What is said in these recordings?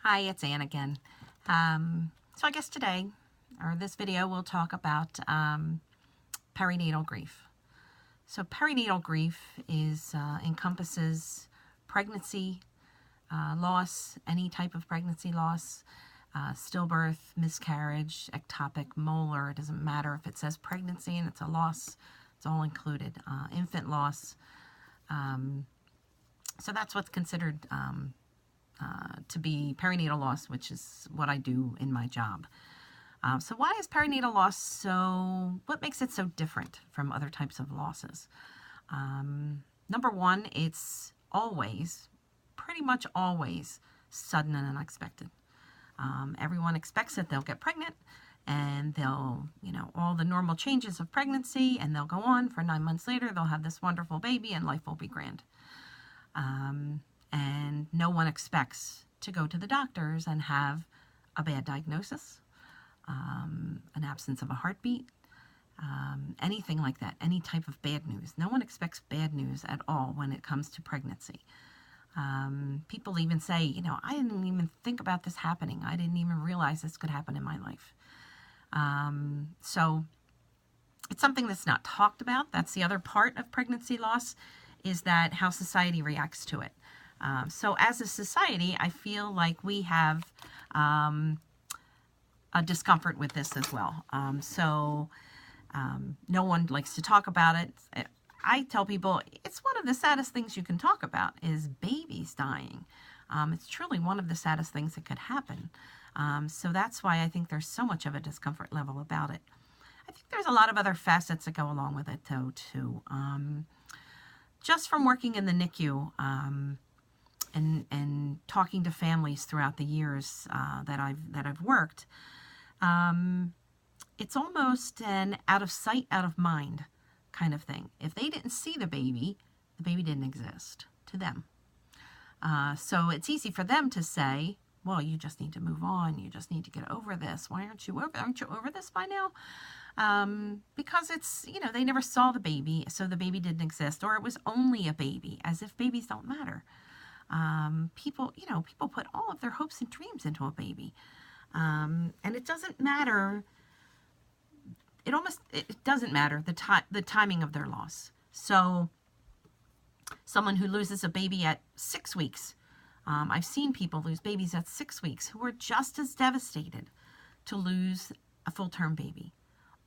Hi, it's Ann again. So I guess today, or this video, we'll talk about perinatal grief. So perinatal grief encompasses pregnancy, loss, any type of pregnancy loss, stillbirth, miscarriage, ectopic, molar. It doesn't matter if it says pregnancy and it's a loss. It's all included. Infant loss. So that's what's considered to be perinatal loss, which is what I do in my job. So why is perinatal loss what makes it so different from other types of losses? Number one, it's pretty much always, sudden and unexpected. Everyone expects that they'll get pregnant and they'll, all the normal changes of pregnancy, and they'll go on for 9 months later, they'll have this wonderful baby and life will be grand. And no one expects to go to the doctors and have a bad diagnosis, an absence of a heartbeat, anything like that, any type of bad news. No one expects bad news at all when it comes to pregnancy. People even say, I didn't even think about this happening. I didn't even realize this could happen in my life. So it's something that's not talked about. That's the other part of pregnancy loss, is that how society reacts to it. So as a society, I feel like we have a discomfort with this as well. No one likes to talk about it. I tell people it's one of the saddest things you can talk about is babies dying. It's truly one of the saddest things that could happen. So that's why I think there's so much of a discomfort level about it. I think there's a lot of other facets that go along with it, though, too. Just from working in the NICU and talking to families throughout the years that I've worked, it's almost an out of sight, out of mind kind of thing. If they didn't see the baby didn't exist to them. So it's easy for them to say, well, you just need to move on. You just need to get over this. Why aren't you over this by now? Because it's, they never saw the baby, so the baby didn't exist, or it was only a baby, as if babies don't matter. People put all of their hopes and dreams into a baby. And it doesn't matter. It doesn't matter the timing of their loss. So someone who loses a baby at 6 weeks, I've seen people lose babies at 6 weeks who are just as devastated to lose a full-term baby,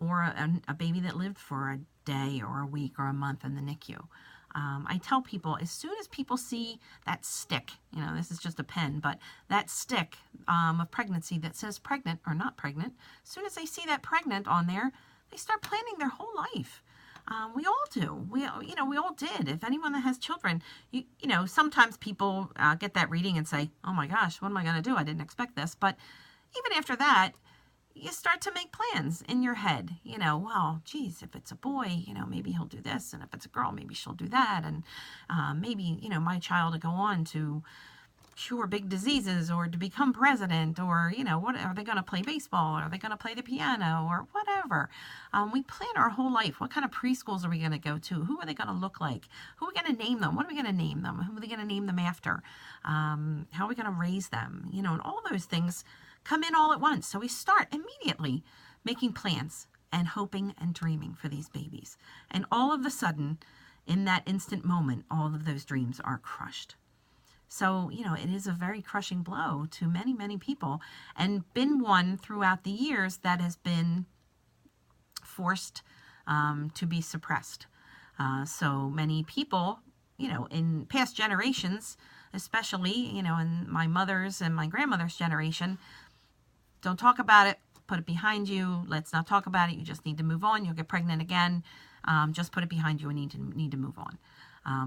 or a baby that lived for a day or a week or a month in the NICU. I tell people, as soon as people see that stick, this is just a pen, but that stick of pregnancy that says pregnant or not pregnant, as soon as they see that pregnant on there, they start planning their whole life. We all do. We all did. If anyone that has children, sometimes people get that reading and say, oh my gosh, what am I going to do? I didn't expect this. But even after that, you start to make plans in your head. Well, geez, if it's a boy, maybe he'll do this. And if it's a girl, maybe she'll do that. And maybe, my child will go on to cure big diseases or to become president, or, what are they going to play baseball? Or are they going to play the piano or whatever? We plan our whole life. What kind of preschools are we going to go to? Who are they going to look like? Who are we going to name them? What are we going to name them? Who are they going to name them after? How are we going to raise them? And all those things come in all at once. So we start immediately making plans and hoping and dreaming for these babies. And all of a sudden, in that instant moment, all of those dreams are crushed. So, it is a very crushing blow to many, many people, and been one throughout the years that has been forced to be suppressed. So many people, in past generations, especially, in my mother's and my grandmother's generation, don't talk about it, put it behind you, let's not talk about it, you just need to move on, you'll get pregnant again, just put it behind you and need to move on.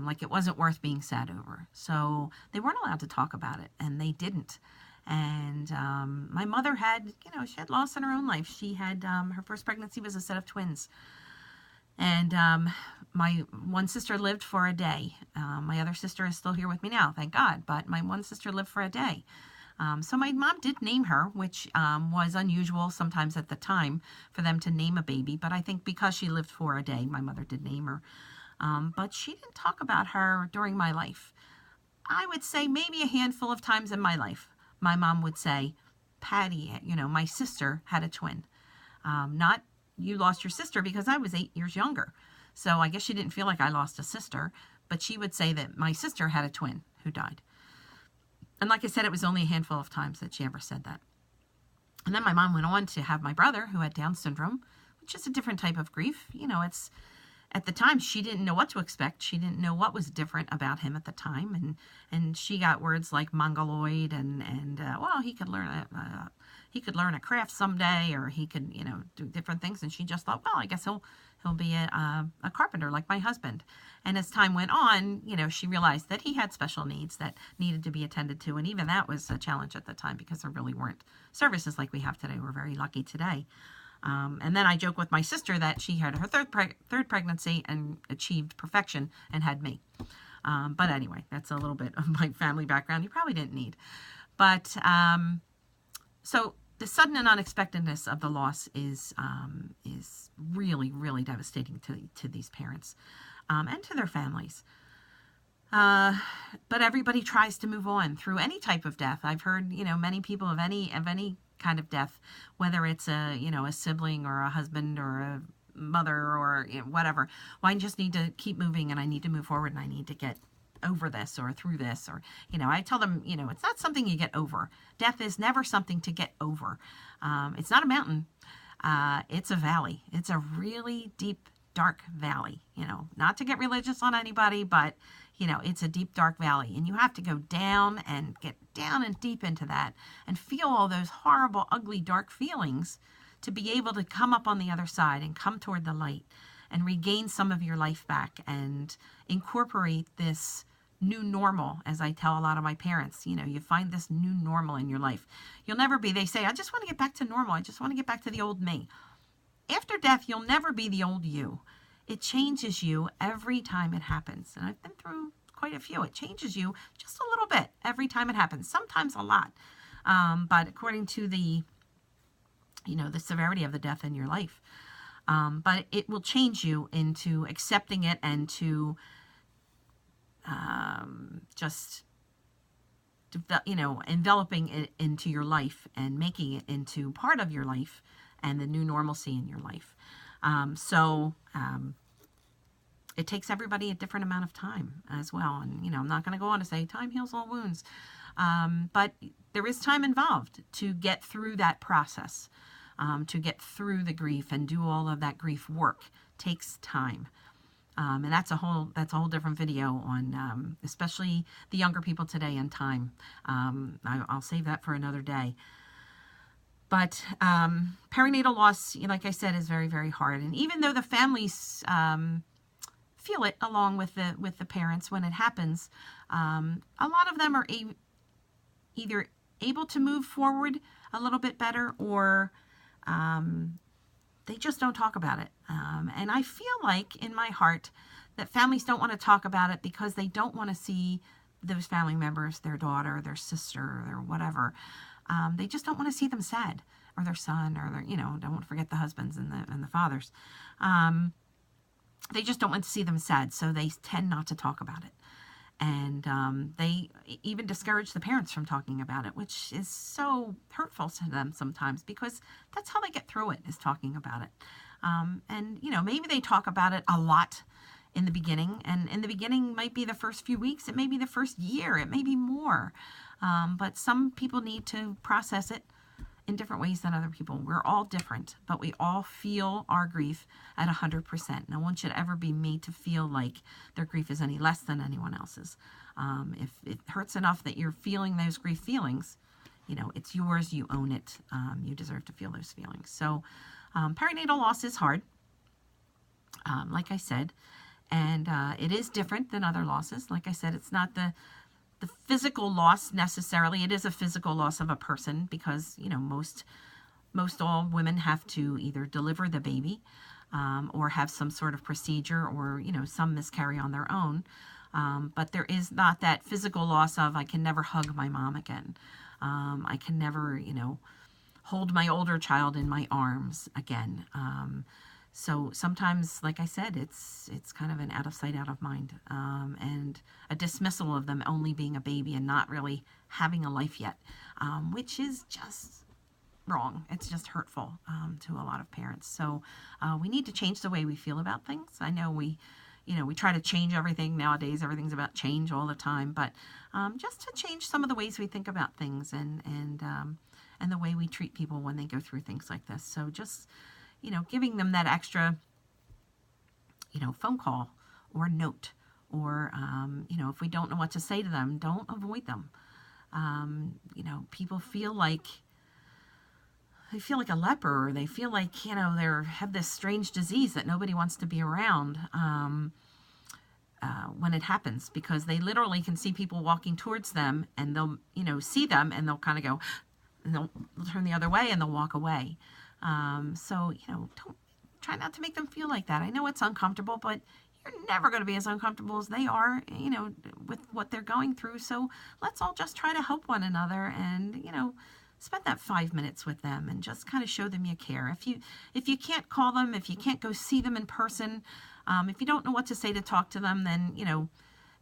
Like it wasn't worth being sad over. So they weren't allowed to talk about it, and they didn't. And my mother had, she had loss in her own life. She had, her first pregnancy was a set of twins. And my one sister lived for a day. My other sister is still here with me now, thank God. But my one sister lived for a day. So my mom did name her, which was unusual sometimes at the time for them to name a baby. But I think because she lived for a day, my mother did name her. But she didn't talk about her during my life. I would say maybe a handful of times in my life. my mom would say, Patty, my sister had a twin. Not you lost your sister, because I was 8 years younger. So I guess she didn't feel like I lost a sister, but she would say that my sister had a twin who died. And like I said, it was only a handful of times that she ever said that. And then my mom went on to have my brother who had Down syndrome, which is a different type of grief. It's at the time she didn't know what to expect. She didn't know what was different about him at the time, and she got words like mongoloid and well, he could learn a craft someday, or he could do different things. And she just thought, well, I guess he'll be a carpenter like my husband. And as time went on, she realized that he had special needs that needed to be attended to, and even that was a challenge at the time because there really weren't services like we have today. We're very lucky today. And then I joke with my sister that she had her third pregnancy and achieved perfection and had me. But anyway, that's a little bit of my family background you probably didn't need. But so the sudden and unexpectedness of the loss is really, really devastating to these parents and to their families. But everybody tries to move on through any type of death. I've heard, many people of any kind of death, whether it's a sibling or a husband or a mother or whatever. Well, I just need to keep moving, and I need to move forward, and I need to get over this or through this, or I tell them, it's not something you get over. Death is never something to get over. It's not a mountain. It's a valley. It's a really deep, dark valley. Not to get religious on anybody, but it's a deep, dark valley, and you have to go down and get down and deep into that and feel all those horrible, ugly, dark feelings to be able to come up on the other side and come toward the light and regain some of your life back and incorporate this new normal. As I tell a lot of my parents, you find this new normal in your life. You'll never be, they say, I just want to get back to normal. I just want to get back to the old me. After death, you'll never be the old you. It changes you every time it happens. And I've been through quite a few. It changes you just a little bit every time it happens, sometimes a lot. But according to the severity of the death in your life. But it will change you into accepting it and to just, enveloping it into your life and making it into part of your life and the new normalcy in your life. It takes everybody a different amount of time as well. And, I'm not going to go on to say time heals all wounds. But there is time involved to get through that process, to get through the grief and do all of that grief work takes time. And that's a whole different video on, especially the younger people today and time. I'll save that for another day. But perinatal loss, like I said, is very, very hard. And even though the families feel it along with the parents when it happens, a lot of them are either able to move forward a little bit better, or they just don't talk about it. And I feel like in my heart that families don't want to talk about it because they don't want to see those family members, their daughter, their sister, or whatever. They just don't want to see them sad, or their son, or their, don't forget the husbands and the fathers. They just don't want to see them sad, so they tend not to talk about it. And they even discourage the parents from talking about it, which is so hurtful to them sometimes, because that's how they get through it, is talking about it. And, maybe they talk about it a lot in the beginning, and in the beginning might be the first few weeks, it may be the first year, it may be more. But some people need to process it in different ways than other people. We're all different, but we all feel our grief at 100%. No one should ever be made to feel like their grief is any less than anyone else's. If it hurts enough that you're feeling those grief feelings, it's yours, you own it. You deserve to feel those feelings. So perinatal loss is hard, like I said, and it is different than other losses. Like I said, it's not the physical loss necessarily. It is a physical loss of a person because, most all women have to either deliver the baby or have some sort of procedure, or, some miscarry on their own. But there is not that physical loss of, I can never hug my mom again. I can never, hold my older child in my arms again. So sometimes, like I said, it's kind of an out of sight, out of mind, and a dismissal of them only being a baby and not really having a life yet, which is just wrong. It's just hurtful to a lot of parents. So we need to change the way we feel about things. I know we try to change everything nowadays. Everything's about change all the time, but just to change some of the ways we think about things and the way we treat people when they go through things like this. So just giving them that extra phone call or note, or if we don't know what to say to them, don't avoid them. People feel like a leper, or they feel like they have this strange disease that nobody wants to be around when it happens, because they literally can see people walking towards them, and they'll see them, and they'll kind of go, and they'll turn the other way, and they'll walk away. So don't try not to make them feel like that. I know it's uncomfortable, but you're never going to be as uncomfortable as they are, with what they're going through. So let's all just try to help one another, and spend that 5 minutes with them and just kind of show them you care. If you can't call them, if you can't go see them in person, if you don't know what to say to talk to them, then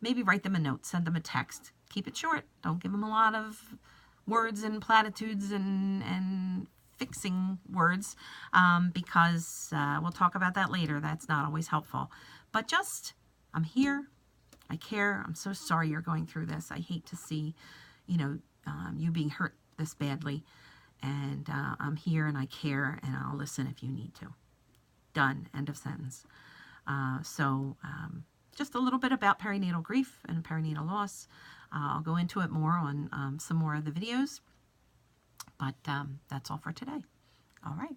maybe write them a note, send them a text. Keep it short. Don't give them a lot of words and platitudes and fixing words, because we'll talk about that later. That's not always helpful. But just, I'm here. I care. I'm so sorry you're going through this. I hate to see, you being hurt this badly. And I'm here, and I care, and I'll listen if you need to. Done. End of sentence. Just a little bit about perinatal grief and perinatal loss. I'll go into it more on some more of the videos. But that's all for today. All right.